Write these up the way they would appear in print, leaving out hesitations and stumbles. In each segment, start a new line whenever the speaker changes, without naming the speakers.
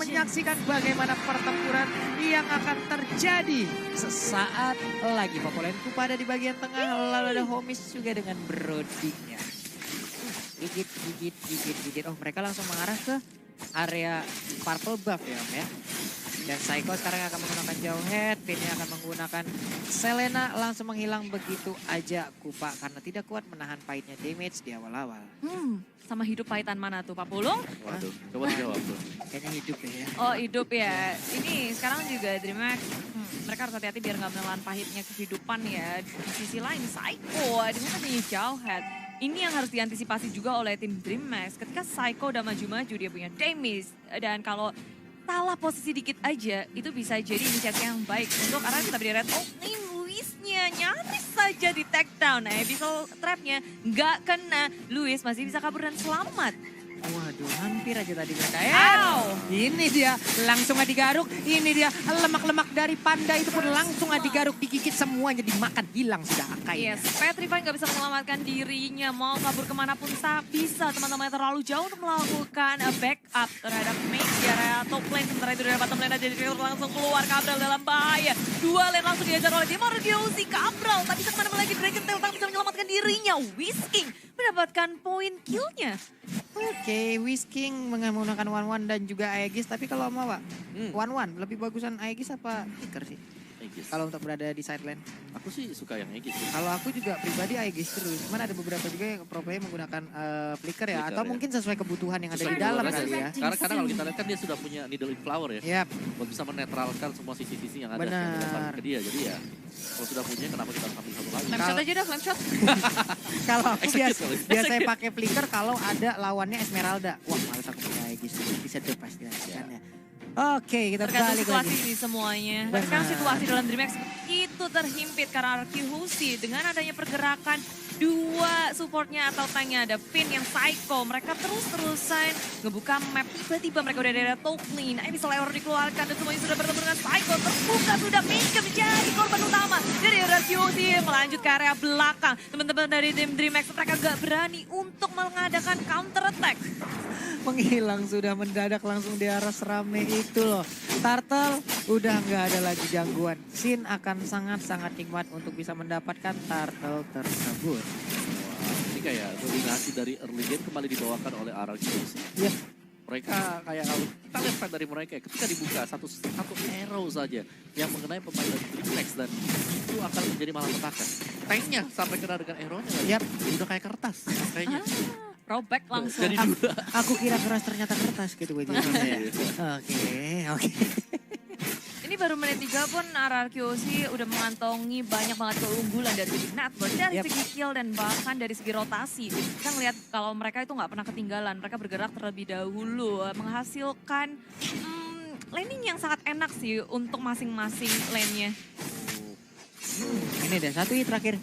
menyaksikan bagaimana pertempuran yang akan terjadi sesaat lagi. Popolenku pada di bagian tengah, lalu ada Homies juga dengan Brodinya. Gigit, gigit, gigit, gigit. Oh, mereka langsung mengarah ke area purple buff ya, Om ya. Dan Psycho sekarang akan menggunakan jauh head, Pinnya akan menggunakan Selena, langsung menghilang begitu aja Kupa karena tidak kuat menahan pahitnya damage di awal-awal.
Sama hidup pahitan mana tuh Pak Pulung?
Waduh, coba dijawab tuh.
Kayaknya hidup ya.
Oh hidup ya, ini sekarang juga DreamHack, mereka harus hati-hati biar nggak menelan pahitnya kehidupan ya. Di sisi lain Psycho dengan adanya jauh head. Ini yang harus diantisipasi juga oleh tim DreamHack. Ketika Psycho udah maju-maju dia punya damage. Dan kalau salah posisi dikit aja, itu bisa jadi inisiasi yang baik untuk arah kita beri red opening. Luisnya nyaris saja di take down. Abyssal trapnya nggak kena. Luis masih bisa kabur dan selamat.
Waduh, hampir aja tadi mereka ya. Ini dia, langsung digaruk. Ini dia, lemak-lemak dari panda itu pun langsung digaruk, digigit semuanya, dimakan, hilang sudah Akai.
Yes, Petrify nggak bisa menyelamatkan dirinya. Mau kabur kemanapun bisa, teman-teman terlalu jauh untuk melakukan backup terhadap mage di area top lane. Sementara itu dari bottom lane aja langsung keluar. Cabral dalam bahaya. Dua lane langsung diajar oleh Demar Diosi. Cabral tak bisa kemana-mana lagi. Dragon Tail tak bisa menyelamatkan dirinya. Whisking mendapatkan poin killnya.
Oke, Whisking menggunakan One dan juga Aegis. Tapi kalau mau Pak, One lebih bagusan Aegis apa Flicker sih?
Aegis.
Kalau untuk berada di side lane.
Aku sih suka yang Aegis.
Kalau aku juga pribadi Aegis terus. Cuman ada beberapa juga yang pro player menggunakan Flicker ya.
Flicker
atau
ya.
mungkin sesuai kebutuhan yang ada
Sesuai
di dalam
kebutuhan
kali
aja.
ya.
Karena kalau kita lihat kan dia sudah punya Needle in Flower ya.
Yap.
Buat bisa menetralkan semua sisi-sisi yang ada.
Benar.
Yang dilempar ke dia. Jadi ya kalau sudah punya kenapa kita harus ambil satu lagi.
Flame shot aja dah, flame shot.
Kalau aku
Execute.
biasanya pakai Flicker kalau ada lawannya Esmeralda. Wah, males aku punya Aegis dulu. Bisa deh pasti lanjutkannya. Oke, kita
Tergantung
balik
situasi
lagi.
sih semuanya. Dan
Benar.
sekarang situasi dalam DreamHack itu terhimpit karena Arkihusi dengan adanya pergerakan dua supportnya atau tanknya ada Finn yang Psycho. Mereka terus-terusan ngebuka map. Tiba-tiba mereka udah ada top lane. Abyssal Error dikeluarkan dan semuanya sudah bertemu dengan Psycho. Terbuka sudah Mika menjadi korban utama dari Arkihusi. Melanjut ke area belakang. Teman-teman dari tim DreamHack mereka gak berani untuk mengadakan counter attack.
Menghilang sudah mendadak langsung di arah serame itu loh. Turtle udah nggak ada lagi gangguan. Sin akan sangat-sangat nikmat untuk bisa mendapatkan turtle tersebut.
Wah, ini kayak dominasi dari early game kembali dibawakan oleh RRQ.
Iya.
Mereka kayak kalau kita lihat fight dari mereka ketika dibuka satu arrow saja yang mengenai pemain dari DreamHack dan itu akan menjadi malapetaka. Tanknya sampai kena dengan arrow-nya lagi.
Yap.
Udah kayak kertas kayaknya.
Robek langsung.
Jadi dua.
Aku kira keras ternyata kertas gitu gue. Oke.
Ini baru menit 3 pun RRQC udah mengantongi banyak banget keunggulan dari segi network, dari
Yep.
segi kill dan bahkan dari segi rotasi. Kita ngeliat kalau mereka itu nggak pernah ketinggalan, mereka bergerak terlebih dahulu, menghasilkan laning yang sangat enak sih untuk masing-masing lane-nya.
Ini deh satu hit terakhir.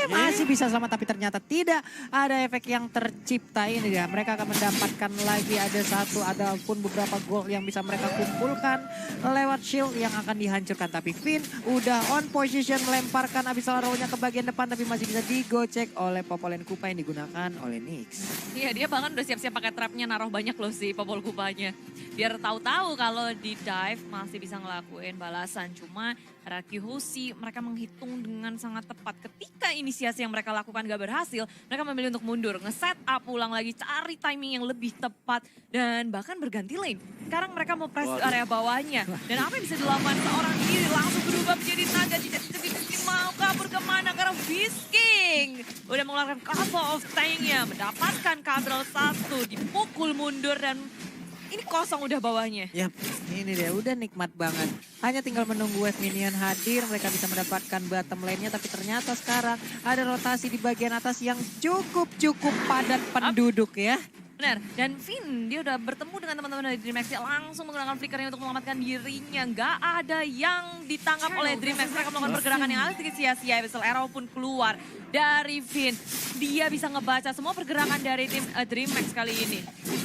Masih bisa selamat tapi ternyata tidak ada efek yang tercipta. Ini dia, mereka akan mendapatkan lagi ada satu ataupun beberapa gol yang bisa mereka kumpulkan lewat shield yang akan dihancurkan. Tapi Finn udah on position melemparkan Abyssal Arrow-nya ke bagian depan tapi masih bisa digocek oleh Popolen Kupa yang digunakan oleh Nyx.
Iya, dia bahkan udah siap-siap pakai trapnya, naruh banyak loh si Popol Kupanya. Biar tahu-tahu kalau di dive masih bisa ngelakuin balasan. Cuma Raki Husi mereka menghitung dengan sangat tepat. Ketika inisiasi yang mereka lakukan gak berhasil, mereka memilih untuk mundur. Nge-set up ulang lagi, cari timing yang lebih tepat. Dan bahkan berganti lane. Sekarang mereka mau press area bawahnya. Dan apa yang bisa dilakukan seorang diri langsung berubah menjadi naga. Tidak mau kabur kemana karena Whisking udah mengeluarkan couple of tanknya. Mendapatkan Cabral 1, dipukul mundur dan ini kosong udah bawahnya.
Yap, ini dia udah nikmat banget. Hanya tinggal menunggu wave minion hadir, mereka bisa mendapatkan bottom lane-nya. Tapi ternyata sekarang ada rotasi di bagian atas yang cukup padat penduduk ya.
Benar, dan Finn dia udah bertemu dengan teman-teman dari DreamHack, dia langsung menggunakan flickernya untuk menyelamatkan dirinya. Gak ada yang ditangkap oleh DreamHack, mereka melakukan pergerakan yang agak sedikit sia-sia, Abyssal Arrow pun keluar. dari Vin. Dia bisa ngebaca semua pergerakan dari tim DreamHack kali ini.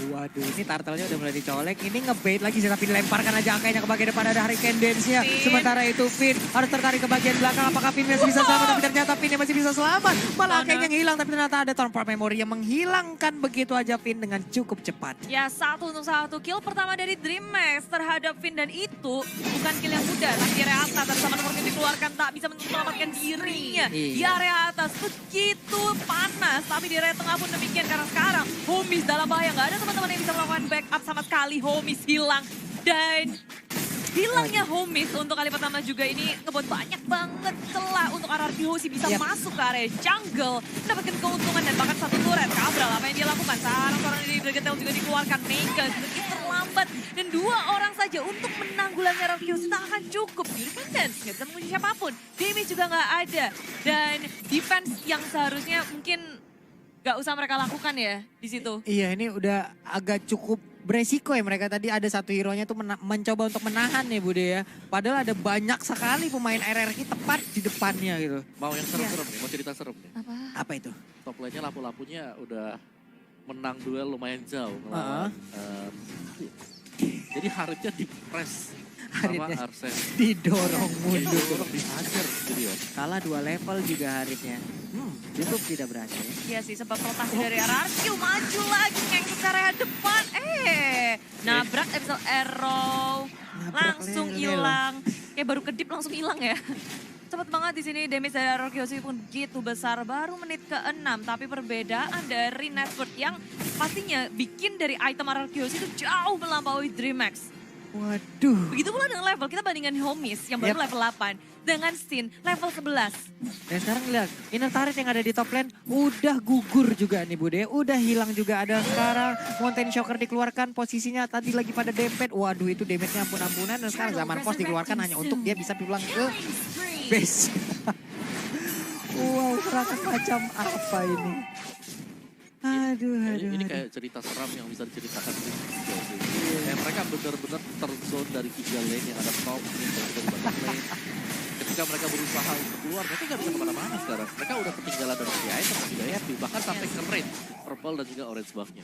Waduh, ini turtle-nya udah mulai dicolek. Ini ngebait lagi sih, tapi dilemparkan aja angkanya ke bagian depan, ada Hurricane Dance-nya.
Vin.
Sementara itu Vin harus tertarik ke bagian belakang. Apakah Vin masih bisa selamat? Tapi ternyata Vin masih bisa selamat. Malah angkanya yang hilang, tapi ternyata ada Tornport Memory yang menghilangkan begitu aja Vin dengan cukup cepat.
Ya 1-1 kill pertama dari DreamHack terhadap Vin dan itu bukan kill yang mudah. Tapi di area atas ada sama nomor yang dikeluarkan tak bisa menyelamatkan dirinya. Di
Iya.
area atas begitu panas, tapi di area tengah pun demikian karena sekarang Homies dalam bahaya. Nggak ada teman-teman yang bisa melakukan backup sama sekali. Homies hilang dan hilangnya Homies untuk kali pertama juga ini ngebuat banyak banget celah untuk RRQ Hoshi bisa
Yap.
masuk ke area jungle, mendapatkan keuntungan dan bahkan satu turret. Cabral apa yang dia lakukan? Sekarang seorang dari Bregetel juga dikeluarkan. Mega sedikit terlambat dan 2 orang saja untuk menanggulangi RRQ Hoshi tak akan cukup. Independence nggak bisa mengunci siapapun. Damage juga nggak ada dan defense yang seharusnya mungkin nggak usah mereka lakukan ya di situ.
Iya, ini udah agak cukup beresiko ya mereka tadi ada satu hero-nya tuh mencoba untuk menahan ya Bude ya. Padahal ada banyak sekali pemain RRQ tepat di depannya gitu.
Mau yang serem-serem nih, mau cerita serem nih.
Apa itu?
Top lane-nya lampu-lampunya udah menang duel lumayan jauh melawan. Jadi Haritnya di-press sama
Haritnya
Arsen.
didorong mundur.
Dorong dihajar gitu ya.
Kalah 2 level juga Haritnya. Cukup tidak berhasil.
Iya sih, sebab rotasi dari RRQ maju lagi ngengkut ke area depan. Nabrak Episode Arrow.
Nabrak
Langsung
lel.
hilang. Kayak baru kedip langsung hilang ya. Cepet banget di sini damage dari RRQ Hoshi pun gitu besar. Baru menit ke-6. Tapi perbedaan dari network yang pastinya bikin dari item RRQ Hoshi itu jauh melampaui DreamHack.
Waduh.
Begitu pula dengan level, kita bandingkan Homies yang baru
Yep.
level 8 dengan Sin level 11.
Dan sekarang lihat, inner turret yang ada di top lane udah gugur juga nih Bude. Udah hilang juga ada sekarang. Mountain Shocker dikeluarkan, posisinya tadi lagi pada dempet. Waduh itu damage-nya ampun-ampunan. Dan sekarang zaman pos dikeluarkan hanya untuk dia bisa pulang ke base. Wow, serangan macam apa ini? Aduh.
Ini kayak cerita seram yang bisa diceritakan di video sih. Kayak mereka benar-benar terzone dari 3 lane yang ada top lane dan juga di bottom lane. Ketika mereka berusaha untuk keluar, mereka nggak bisa kemana-mana sekarang. Mereka udah ketinggalan dari si item dan juga FP, bahkan sampai ke red, purple dan juga orange buff-nya.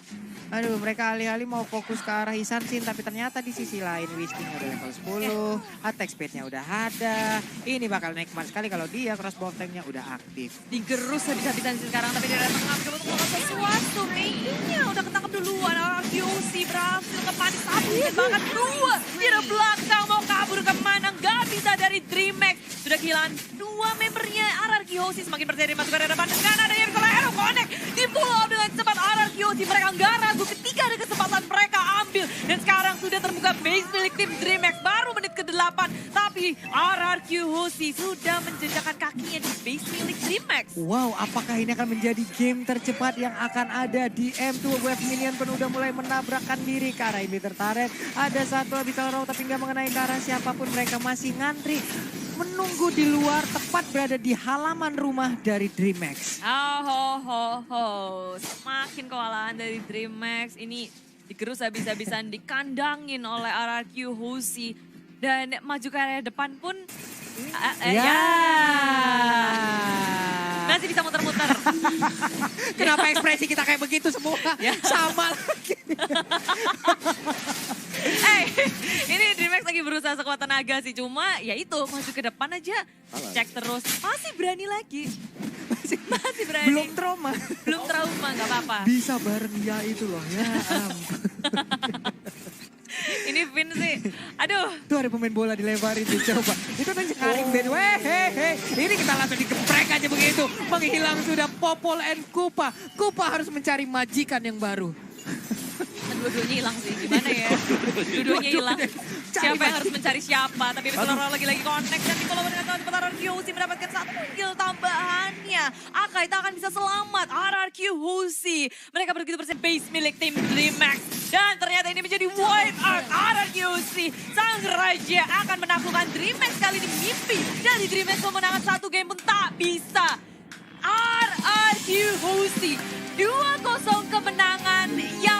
Aduh, mereka alih-alih mau fokus ke arah Isan Sin, tapi ternyata di sisi lain Wisting udah level 10, attack speed-nya udah ada. Ini bakal nikmat sekali kalau dia crossbow tank-nya udah aktif.
Digerus habis-habisan sekarang, tapi dari tengah mencoba untuk melakukan sesuatu. Meinya udah ketangkap duluan, orang QC berhasil kepanis satu, bahkan 2. Di belakang mau kabur kemana, nggak bisa dari DreamHack. Sudah kehilangan 2 membernya RRQ Hoshi, semakin percaya masuk ke area depan. Dan ada yang salah Hero Connect, di pull up dengan cepat RRQ Hoshi. Mereka nggak ragu ketika ada kesempatan mereka ambil. Dan sekarang sudah terbuka base milik tim DreamHack, baru menit ke-8. Tapi RRQ Hoshi sudah menjejakkan kakinya di base milik DreamHack.
Wow, apakah ini akan menjadi game tercepat yang akan ada di M2? Wave Minion pun udah mulai menabrakkan diri ke arah ini tertarik. Ada satu Abyssal Row tapi nggak mengenai ke arah siapapun. Mereka masih ngantri, menunggu di luar, tepat berada di halaman rumah dari DreamHack.
Semakin kewalahan dari DreamHack. Ini digerus habis-habisan, dikandangin oleh RRQ Hoshi. Dan maju ke area depan pun, masih bisa muter-muter.
Kenapa ekspresi kita kayak begitu semua? Sama lagi.
Ini DreamHack lagi berusaha sekuat tenaga sih. Cuma ya itu, maju ke depan aja.
Salah.
Cek terus. Masih berani lagi. Masih berani.
Belum trauma.
Belum trauma, gak apa-apa.
Bisa bareng ya itu loh. Ya ampun.
Ini Vin sih, aduh.
Tuh ada pemain bola dilebarin tuh, coba. Itu tuh Karim Ben. Hei. Ini kita langsung digeprek aja begitu. Menghilang sudah Popol and Kupa. Kupa harus mencari majikan yang baru.
Dua-duanya hilang sih, gimana ya? Dua-duanya hilang. Siapa yang harus mencari siapa? Tapi Episode lagi-lagi connect dan dikolaborasi dengan teman-teman RRQ Hoshi mendapatkan 1 kill tambahannya. Akai tak akan bisa selamat. RRQ Hoshi, mereka begitu persen base milik tim DreamHack. Dan ternyata ini menjadi white art. RRQ Hoshi, sang raja akan menaklukkan DreamHack kali ini mimpi. Dari DreamHack memenangkan 1 game pun tak bisa. RRQ Hoshi, 2-0 kemenangan yang